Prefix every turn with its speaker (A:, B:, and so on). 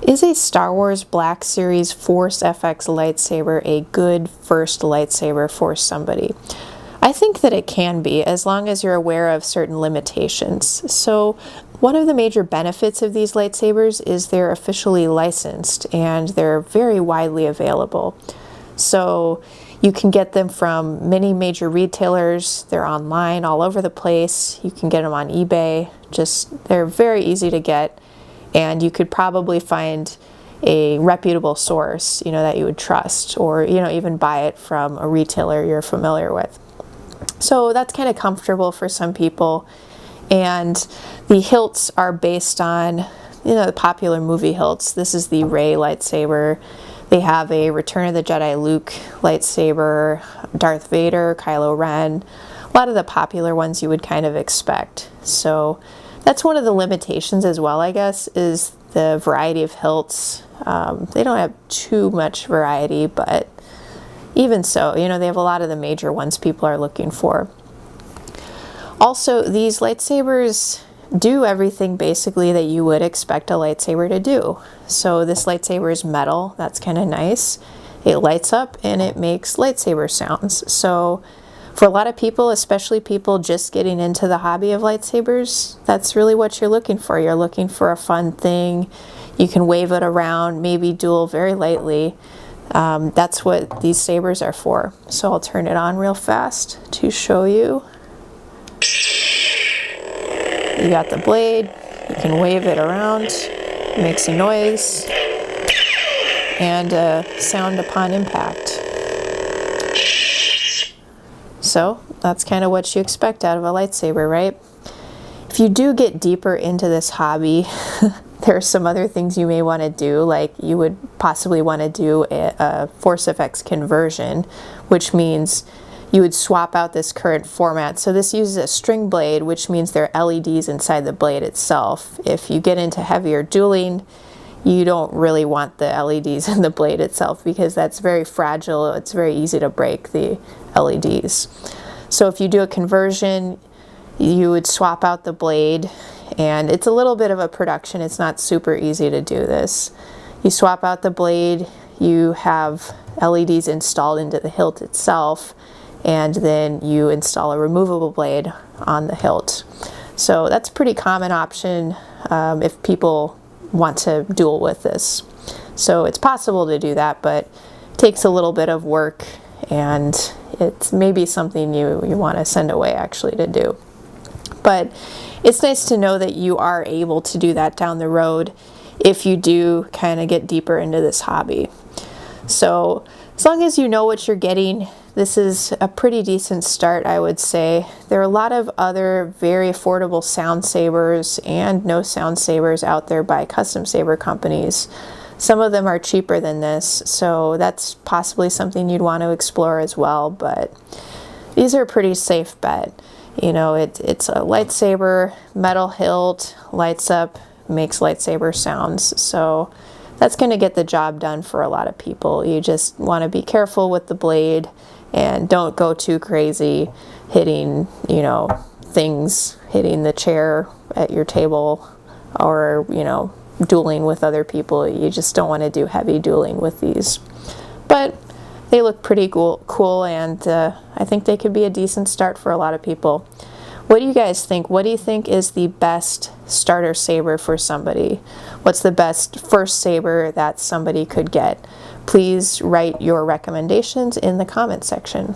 A: Is a Star Wars Black Series Force FX lightsaber a good first lightsaber for somebody? I think that it can be, as long as you're aware of certain limitations. So one of the major benefits of these lightsabers is they're officially licensed and they're very widely available. So you can get them from many major retailers. They're online all over the place. You can get them on eBay. They're very easy to get, and you could probably find a reputable source, that you would trust, or even buy it from a retailer you're familiar with. So that's kind of comfortable for some people. And the hilts are based on, the popular movie hilts. This is the Rey lightsaber. They have a Return of the Jedi Luke lightsaber, Darth Vader, Kylo Ren, a lot of the popular ones you would kind of expect. So that's one of the limitations as well, I guess, is the variety of hilts. They don't have too much variety, but even so, they have a lot of the major ones people are looking for. Also, these lightsabers do everything basically that you would expect a lightsaber to do. So this lightsaber is metal. That's kind of nice. It lights up and it makes lightsaber sounds. So for a lot of people, especially people just getting into the hobby of lightsabers, that's really what you're looking for. You're looking for a fun thing. You can wave it around, maybe duel very lightly. That's what these sabers are for. So I'll turn it on real fast to show you. You got the blade, you can wave it around, it makes a noise, and a sound upon impact. So that's kind of what you expect out of a lightsaber, right? If you do get deeper into this hobby, there are some other things you may want to do, like you would possibly want to do a Force FX conversion, which means you would swap out this current format. So this uses a string blade, which means there are LEDs inside the blade itself. If you get into heavier dueling, you don't really want the LEDs in the blade itself because that's very fragile. It's very easy to break the LEDs. So if you do a conversion, you would swap out the blade, and it's a little bit of a production. It's not super easy to do this. You swap out the blade, you have LEDs installed into the hilt itself, and then you install a removable blade on the hilt. So that's a pretty common option if people want to duel with this. So it's possible to do that, but it takes a little bit of work, and it's maybe something you want to send away actually to do. But it's nice to know that you are able to do that down the road if you do kind of get deeper into this hobby. So as long as you know what you're getting, this is a pretty decent start, I would say. There are a lot of other very affordable sound sabers and no sound sabers out there by custom saber companies. Some of them are cheaper than this, so that's possibly something you'd want to explore as well, but these are a pretty safe bet. It's a lightsaber, metal hilt, lights up, makes lightsaber sounds, so that's going to get the job done for a lot of people. You just want to be careful with the blade and don't go too crazy hitting, things, hitting the chair at your table, or, dueling with other people. You just don't want to do heavy dueling with these. But they look pretty cool, and I think they could be a decent start for a lot of people. What do you guys think? What do you think is the best starter saber for somebody? What's the best first saber that somebody could get? Please write your recommendations in the comment section.